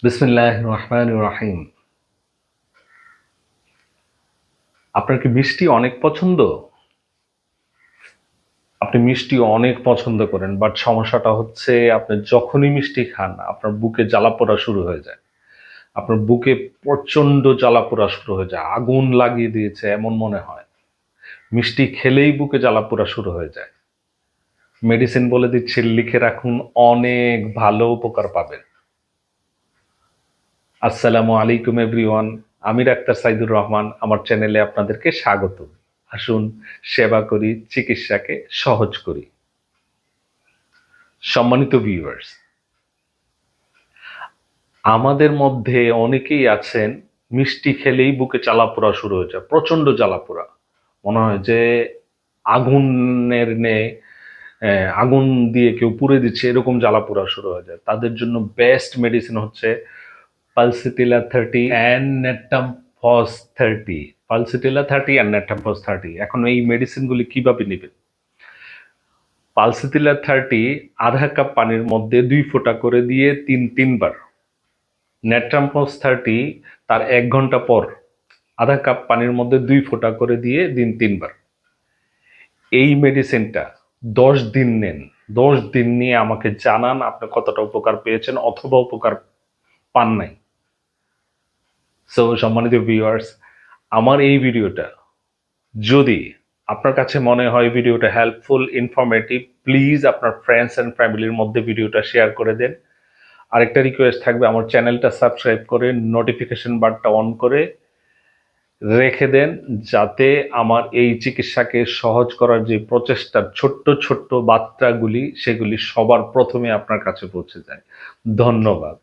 বিসমিল্লাহির রহমানির রহিম। আপনার কি মিষ্টি অনেক পছন্দ? আপনি মিষ্টি অনেক পছন্দ করেন, বাট সমস্যাটা হচ্ছে আপনি যখনই মিষ্টি খান আপনার বুকে জ্বালাপোড়া শুরু হয়ে যায়। আপনার বুকে প্রচন্ড জ্বালাপোড়া শুরু হয়ে যায়, আগুন লাগিয়ে দিয়েছে এমন মনে হয়। মিষ্টি খেলেই বুকে জ্বালাপোড়া শুরু হয়ে যায়। মেডিসিন বলে দিচ্ছি, লিখে রাখুন, অনেক ভালো উপকার পাবেন। আসসালামু আলাইকুম এভরিওয়ান। আমি ডাক্তার সাইদুর রহমান, আমার চ্যানেলে আপনাদেরকে স্বাগত। আসুন, সেবা করি, চিকিৎসাকে সহজ করি। সম্মানিত ভিউয়ার্স, আমাদের মধ্যে অনেকেই আছেন মিষ্টি খেলেই বুকে জ্বালাপোড়া শুরু হয়ে যায়, প্রচন্ড জ্বালাপোড়া। মনে হয় যে আগুনের নে আগুন দিয়ে কেউ পুড়ে দিচ্ছে, এরকম জ্বালাপোড়া শুরু হয়ে যায়। তাদের জন্য বেস্ট মেডিসিন হচ্ছে pulsatilla 30 and natrum phos 30। Pulsatilla 30 and natrum phos 30। এখন এই মেডিসিনগুলি কিভাবে নেবেন? পালসিটিলা 30 আধা কাপ পানির মধ্যে 2 ফোঁটা করে দিয়ে তিনবার। নেট্রামফস 30 তার 1 ঘন্টা পর আধা কাপ পানির মধ্যে 2 ফোঁটা করে দিয়ে দিন 3বার। এই মেডিসিনটা 10 দিন নেন। 10 দিন নিয়ে আমাকে জানান আপনি কতটা উপকার পেয়েছেন অথবা উপকার পান নাই। সো সম্মানিত ভিউয়ার্স, আমার এই ভিডিওটা যদি আপনার কাছে মনে হয় ভিডিওটা হেল্পফুল, ইনফরমেটিভ, প্লিজ আপনার ফ্রেন্ডস অ্যান্ড ফ্যামিলির মধ্যে ভিডিওটা শেয়ার করে দেন। আরেকটা রিকোয়েস্ট থাকবে, আমার চ্যানেলটা সাবস্ক্রাইব করে নোটিফিকেশন বারটা অন করে রেখে দেন, যাতে আমার এই চিকিৎসাকে সহজ করার যে প্রচেষ্টার ছোট্ট ছোট্ট বার্তাগুলি সেগুলি সবার প্রথমে আপনার কাছে পৌঁছে যায়। ধন্যবাদ।